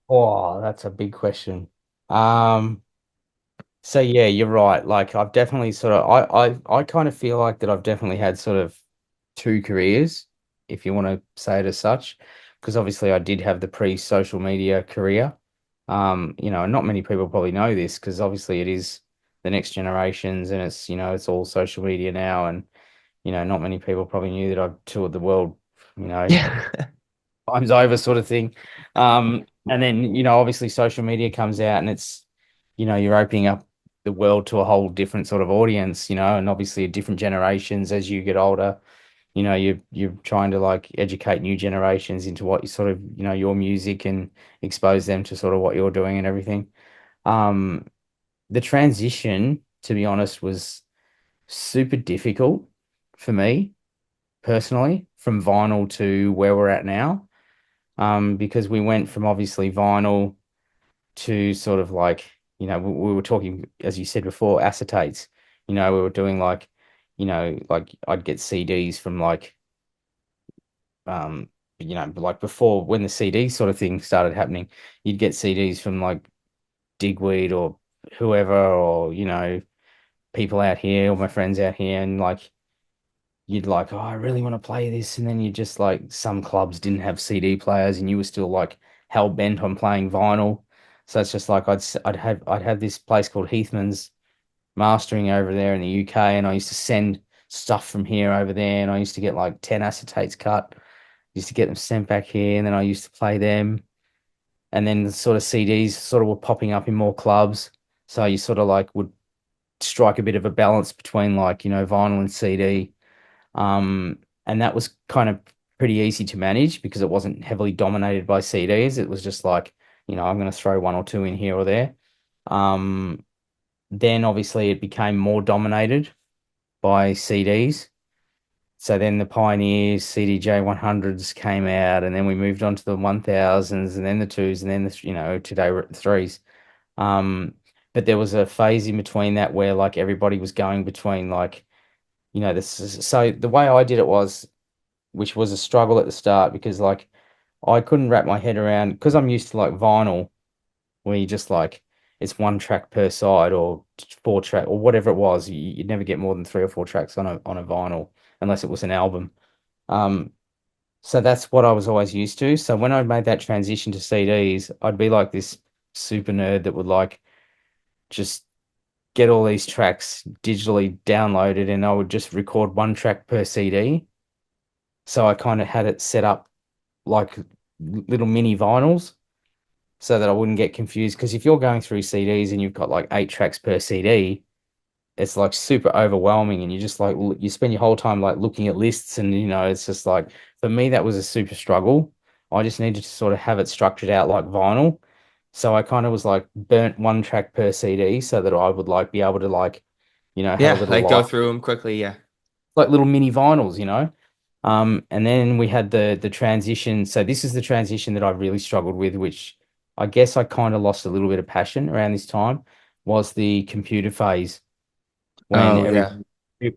Oh, that's a big question. Um, so yeah, you're right. Like I've definitely sort of I kind of feel like that I've definitely had sort of two careers, if you want to say it as such, because obviously I did have the pre-social media career. Not many people probably know this because obviously it is the next generations and it's all social media now and not many people probably knew that I've toured the world, you know, Yeah. time's over sort of thing. And then, obviously social media comes out and you're opening up the world to a whole different sort of audience, and obviously different generations as you get older, you're trying to like educate new generations into what you sort of, your music and expose them to sort of what you're doing and everything. Um, the transition, to be honest, was super difficult for me personally from vinyl to where we're at now. Because we went from obviously vinyl to sort of like, we were talking, as you said before, acetates. We were doing like, like I'd get CDs from like, um, like before when the CD sort of thing started happening, you'd get CDs from like Digweed or whoever, or, people out here or my friends out here, and like, you'd like, oh, I really want to play this. And then you just like some clubs didn't have CD players and you were still like hell bent on playing vinyl. So it's just like I'd have this place called Heathman's mastering over there in the UK, and I used to send stuff from here over there, and I used to get like 10 acetates cut, used to get them sent back here, and then I used to play them. And then the sort of CDs sort of were popping up in more clubs. So you sort of like would strike a bit of a balance between like, vinyl and CD. And that was kind of pretty easy to manage because it wasn't heavily dominated by CDs. It was just like, I'm going to throw one or two in here or there. Um, then obviously it became more dominated by CDs. So then the Pioneers, CDJ 100s came out, and then we moved on to the 1000s, and then the twos, and then today we're at the threes. Um, but there was a phase in between that where like everybody was going between like, this is, so the way I did it was, which was a struggle at the start because like I couldn't wrap my head around because I'm used to like vinyl where you just like it's one track per side or four track or whatever it was. You'd never get more than three or four tracks on a vinyl unless it was an album. Um, so that's what I was always used to. So when I made that transition to CDs, I'd be like this super nerd that would like just get all these tracks digitally downloaded and I would just record one track per CD. So I kind of had it set up like little mini vinyls so that I wouldn't get confused. Because if you're going through CDs and you've got like 8 tracks per CD, it's like super overwhelming, and you just like you spend your whole time like looking at lists, and it's just like for me that was a super struggle. I just needed to sort of have it structured out like vinyl. So I kind of was like burnt one track per CD so that I would like be able to like, have a Yeah, little like go light, through them quickly. Yeah. like little mini vinyls. And then we had the transition. So this is the transition that I really struggled with, which I guess I kind of lost a little bit of passion around this time, was the computer phase when Oh, yeah.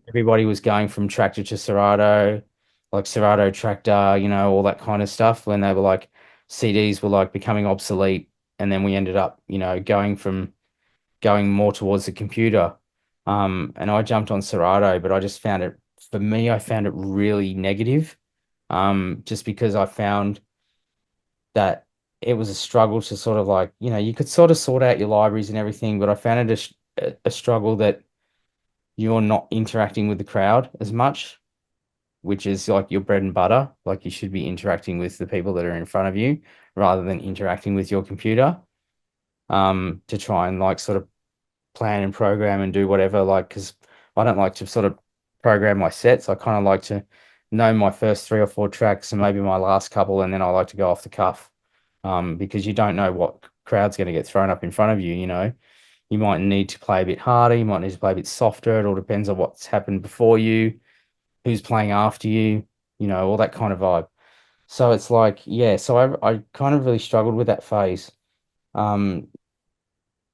everybody was going from tractor to Serato, like Serato tractor, all that kind of stuff. When they were like CDs were like becoming obsolete, and then we ended up, going more towards the computer. And I jumped on Serato, but I just found it, for me, I found it really negative. Just because I found that it was a struggle to sort of like, you could sort of sort out your libraries and everything, but I found it a struggle that you're not interacting with the crowd as much, which is like your bread and butter. Like you should be interacting with the people that are in front of you rather than interacting with your computer, to try and like sort of plan and program and do whatever, like, because I don't like to sort of program my sets. I kind of like to know my first three or four tracks and maybe my last couple, and then I like to go off the cuff. Because you don't know what crowd's going to get thrown up in front of you, you know. You might need to play a bit harder, you might need to play a bit softer. It all depends on what's happened before you, who's playing after you, you know, all that kind of vibe. So it's like, yeah, so I kind of really struggled with that phase. Um,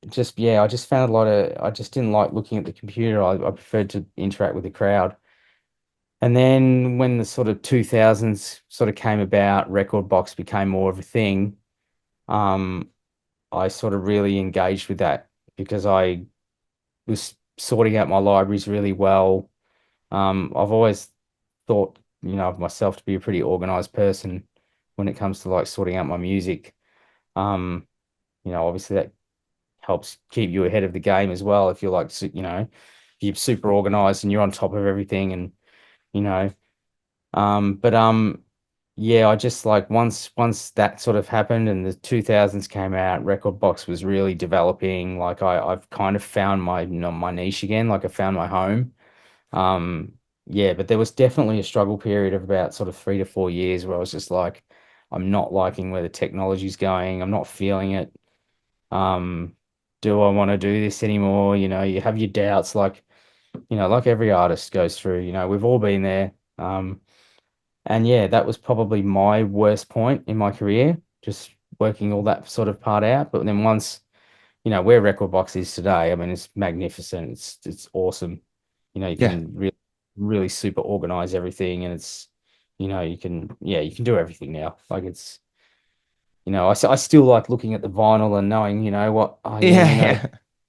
just yeah, I just found a lot of I just didn't like looking at the computer. I preferred to interact with the crowd. And then when the sort of 2000s sort of came about, record box became more of a thing. Um, I sort of really engaged with that because I was sorting out my libraries really well. I've always thought, you know, of myself to be a pretty organized person when it comes to like sorting out my music. Um, you know, obviously that helps keep you ahead of the game as well. If you're like, you know, if you're super organized and you're on top of everything and, you know, but yeah, I just like once that sort of happened and the 2000s came out, Record Box was really developing. Like I've kind of found my, you know, my niche again, like I found my home. Um, yeah, but there was definitely a struggle period of about sort of 3 to 4 years where I was just like, I'm not liking where the technology's going. I'm not feeling it. Um, do I want to do this anymore? You know, you have your doubts, like, you know, like every artist goes through, you know, we've all been there. And yeah, that was probably my worst point in my career, just working all that sort of part out. But then once, you know, where Record Box is today, I mean, it's magnificent. It's awesome. You know, you Yeah. can really super organize everything, and it's, you know, you can yeah, you can do everything now. Like it's, you know, I still like looking at the vinyl and knowing, you know, what, oh yeah, Yeah, you know, yeah.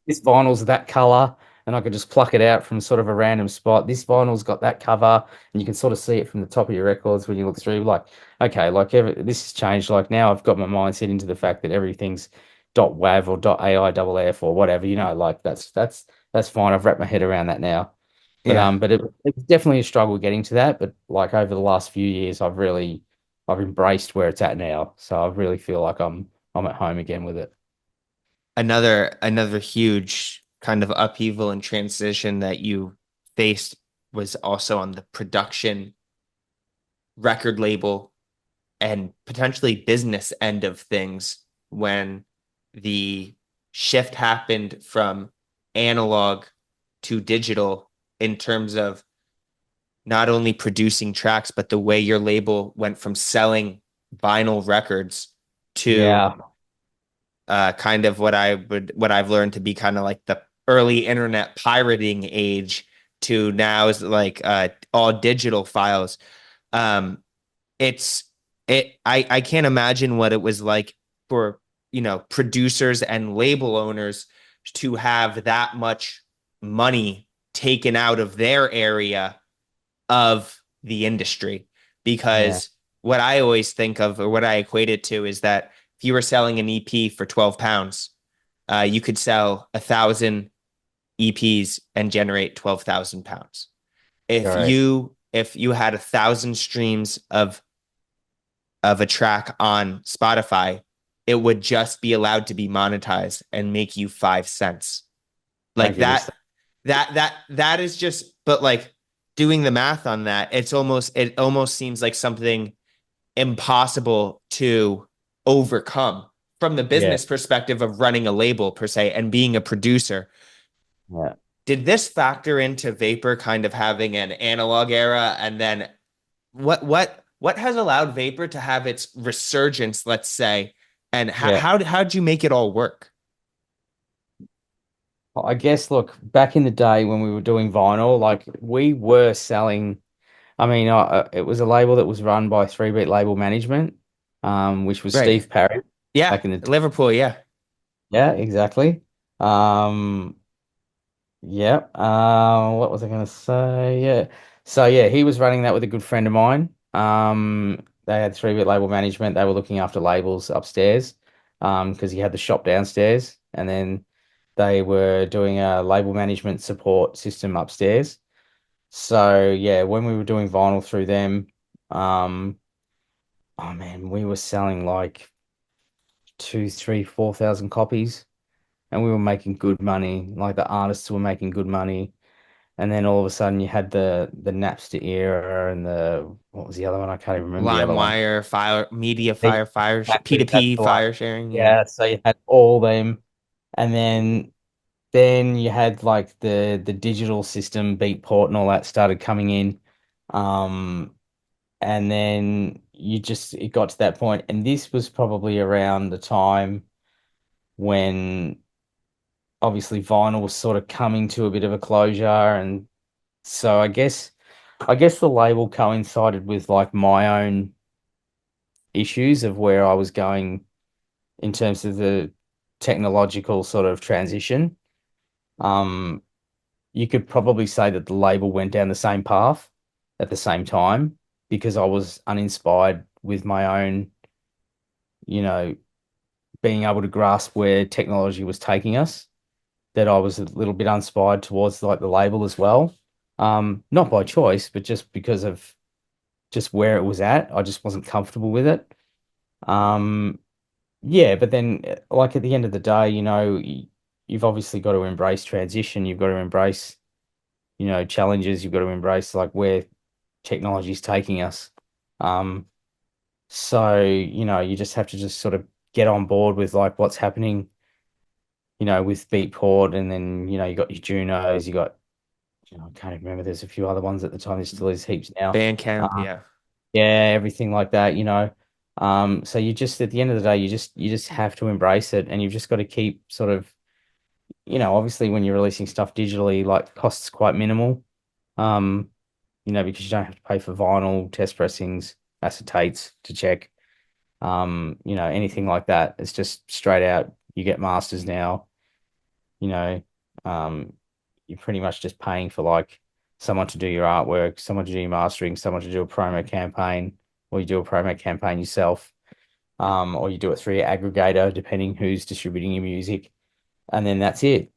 this vinyl's that color, and I could just pluck it out from sort of a random spot. This vinyl's got that cover, and you can sort of see it from the top of your records when you look through. Like, okay, like this has changed. Like now I've got my mindset into the fact that everything's .wav or .aiff or whatever. You know, like that's fine. I've wrapped my head around that now. Yeah. But it's definitely a struggle getting to that. But like over the last few years, I've embraced where it's at now. So I really feel like I'm at home again with it. Another huge kind of upheaval and transition that you faced was also on the production record label and potentially business end of things when the shift happened from analog to digital in terms of not only producing tracks, but the way your label went from selling vinyl records to Yeah, kind of what I've learned to be kind of like the early internet pirating age to now is like all digital files. Um, it's I can't imagine what it was like for, you know, producers and label owners to have that much money taken out of their area of the industry. yeah, Because what I always think of, or what I equate it to, is that if you were selling an EP for £12, you could sell 1,000 EPs and generate £12,000. correct. If you had 1,000 streams of a track on Spotify, it would just be allowed to be monetized and make you 5 cents. Don't Like get me that, started. that is just, but like doing the math on that, it almost seems like something impossible to overcome from the Yeah, business perspective of running a label per se and being a producer. yeah, Did this factor into Vapour kind of having an analog era, and then what has allowed Vapour to have its resurgence, let's say, and yeah. how did you make it all work? I guess, look, back in the day when we were doing vinyl, like we were selling. I mean, it was a label that was run by Three Beat Label Management, which was Right. Steve Parry Yeah, back in the. Liverpool, yeah. Yeah, exactly. Um, Yeah. What was I going to say? Yeah. So yeah, he was running that with a good friend of mine. They had three-bit label management. They were looking after labels upstairs, because he had the shop downstairs, and then they were doing a label management support system upstairs. So yeah, when we were doing vinyl through them, um, oh man, we were selling like two, three, 4,000 copies, and we were making good money. Like the artists were making good money. And then all of a sudden you had the Napster era and the what was the other one? I can't even remember the other one. LimeWire, file, media They- fire, Exactly, that's P2P the one. file sharing. Yeah. Yeah, so you had all them, and then you had like the digital system, Beatport and all that started coming in. Um, and then it got to that point, and this was probably around the time when obviously vinyl was sort of coming to a bit of a closure, and so I guess the label coincided with like my own issues of where I was going in terms of the technological sort of transition. Um, you could probably say that the label went down the same path at the same time because I was uninspired with my own, you know, being able to grasp where technology was taking us, that I was a little bit uninspired towards like the label as well. Not by choice, but just because of just where it was at. I just wasn't comfortable with it. Um, yeah, but then like at the end of the day, you've obviously got to embrace transition. You've got to embrace, challenges. You've got to embrace like where technology is taking us. Um, so, you just have to just sort of get on board with like what's happening, with Beatport, and then, you got your Junos, you got, I can't even remember, there's a few other ones at the time, there still is heaps now. Bandcamp. Uh, Yeah. yeah, everything like that. So you just at the end of the day, you just have to embrace it, and you've just got to keep sort of, obviously when you're releasing stuff digitally, like costs quite minimal. Um, because you don't have to pay for vinyl, test pressings, acetates to check. Anything like that. It's just straight out. You get masters now, you know. Um, you're pretty much just paying for like someone to do your artwork, someone to do your mastering, someone to do a promo campaign, or you do a promo campaign yourself, or you do it through your aggregator, depending who's distributing your music, and then that's it.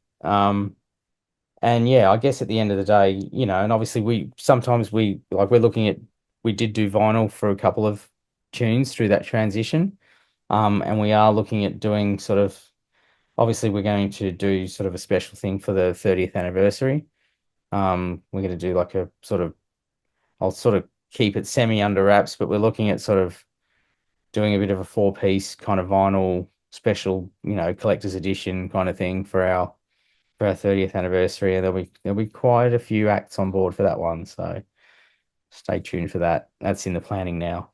And yeah, I guess at the end of the day, and obviously we sometimes we're looking at we did do vinyl for a couple of tunes through that transition. And we are looking at doing sort of obviously we're going to do sort of a special thing for the 30th anniversary. We're going to do like a sort of I'll sort of keep it semi under wraps, but we're looking at sort of doing a bit of a four-piece kind of vinyl special, collector's edition kind of thing for our 30th anniversary, and there'll be quite a few acts on board for that one. So stay tuned for that. That's in the planning now.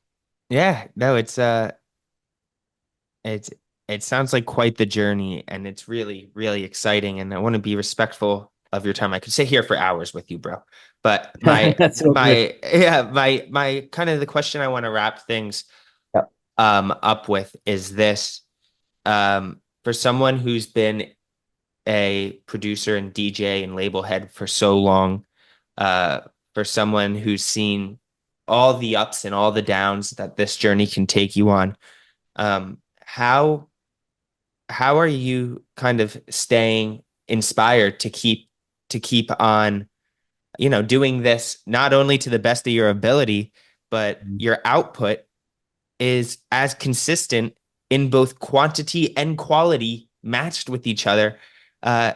Yeah. No, it's it sounds like quite the journey, and it's really, really exciting. And I want to be respectful of your time. I could sit here for hours with you, bro. But That's all good. my kind of the question I want to wrap things Yep. up with is this. For someone who's been a producer and DJ and label head for so long, uh, for someone who's seen all the ups and all the downs that this journey can take you on, how are you kind of staying inspired to keep on, doing this not only to the best of your ability, but your output is as consistent in both quantity and quality matched with each other, uh,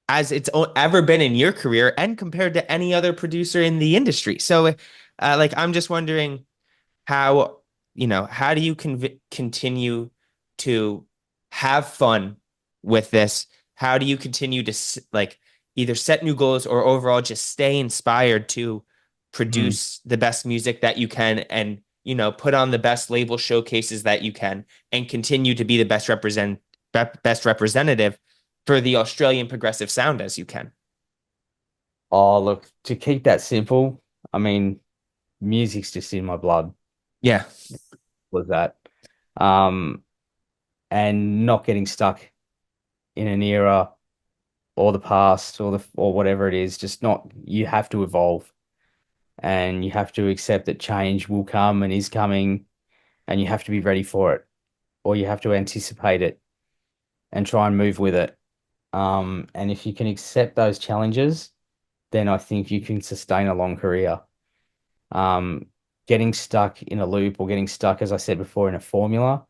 as ever been in your career and compared to any other producer in the industry. So, like, I'm just wondering how, how do you continue to have fun with this? How do you continue to like either set new goals or overall just stay inspired to Mhm. produce the best music that you can and, put on the best label showcases that you can and continue to be the best representative for the Australian progressive sound as you can? Oh, look, to keep that simple, I mean, music's just in my blood, Yeah. was that. Um, and not getting stuck in an era or the past or whatever it is, just not, you have to evolve, and you have to accept that change will come and is coming, and you have to be ready for it, or you have to anticipate it and try and move with it. And if you can accept those challenges, then I think you can sustain a long career. Um, Getting stuck in a loop or getting stuck, as I said before, in a formula,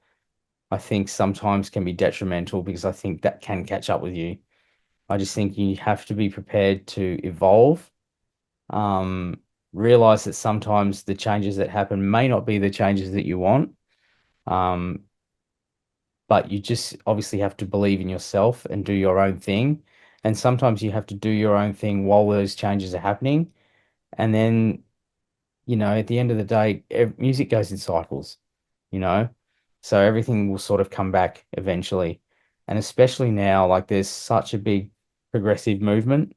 I think sometimes can be detrimental because I think that can catch up with you. I just think you have to be prepared to evolve Um, realize that sometimes the changes that happen may not be the changes that you want. Um, but you just obviously have to believe in yourself and do your own thing. And sometimes you have to do your own thing while those changes are happening. And then, at the end of the day, music goes in cycles, you know? So everything will sort of come back eventually. And especially now, like there's such a big progressive movement.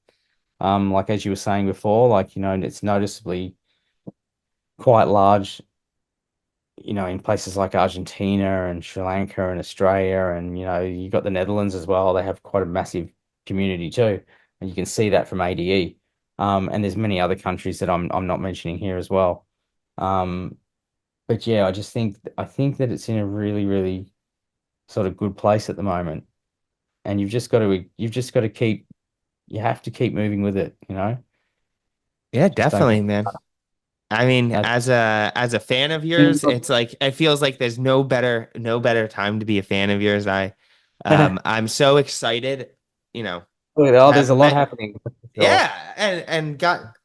Like as you were saying before, like, it's noticeably quite large, in places like Argentina and Sri Lanka and Australia, and you got the Netherlands as well. They have quite a massive community too, and you can see that from ADE. And there's many other countries that I'm not mentioning here as well. Um, but yeah, I think that it's in a really, really sort of good place at the moment, and you've just got to you have to keep moving with it. Yeah, Just don't definitely, get man. I mean, that. as a fan of yours, it's like it feels like there's no better time to be a fan of yours. I'm so excited, you know, Oh, there's have a lot met happening for sure. yeah, and got,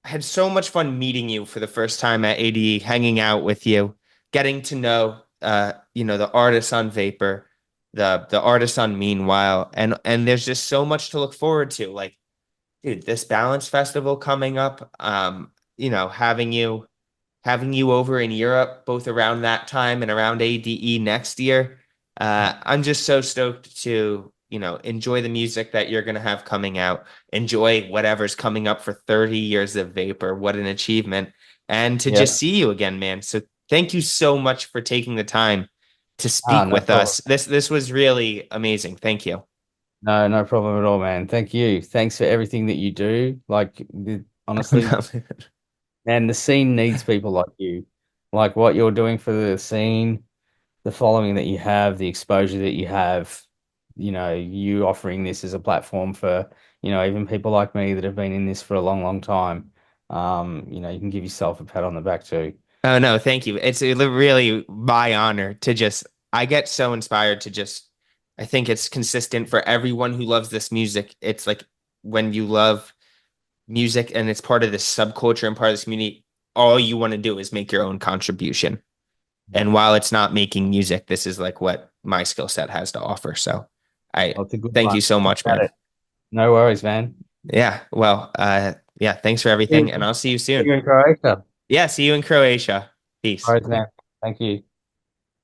had so much fun meeting you for the first time at ADE, hanging out with you, getting to know the artists on Vapour, the artists on Meanwhile, and there's just so much to look forward to. Like, dude, this Balance Festival coming up, having you over in Europe, both around that time and around ADE next year. I'm just so stoked to, enjoy the music that you're going to have coming out, enjoy whatever's coming up for 30 years of Vapour. What an achievement. And to just Yeah. see you again, man. So thank you so much for taking the time to speak No with problem. us. This was really amazing. Thank you. No, no problem at all, man. Thank you. Thanks for everything that you do. Like, honestly, man, the scene needs people like you. Like what you're doing for the scene, the following that you have, the exposure that you have, you offering this as a platform for, even people like me that have been in this for a long, long time. You can give yourself a pat on the back too. Oh no, thank you. It's really my honor to I get so inspired to I think it's consistent for everyone who loves this music. It's like when you love music and it's part of this subculture and part of this community, all you want to do is make your own contribution. Yeah. And while it's not making music, this is like what my skill set has to offer. So I Well, it's a good thank one. you so Keep much, at man. it. No worries, man. Yeah. Well, yeah, thanks for See everything and I'll see you soon. you in Croatia. Yeah, see you in Croatia. All Peace. right, man. Thank you.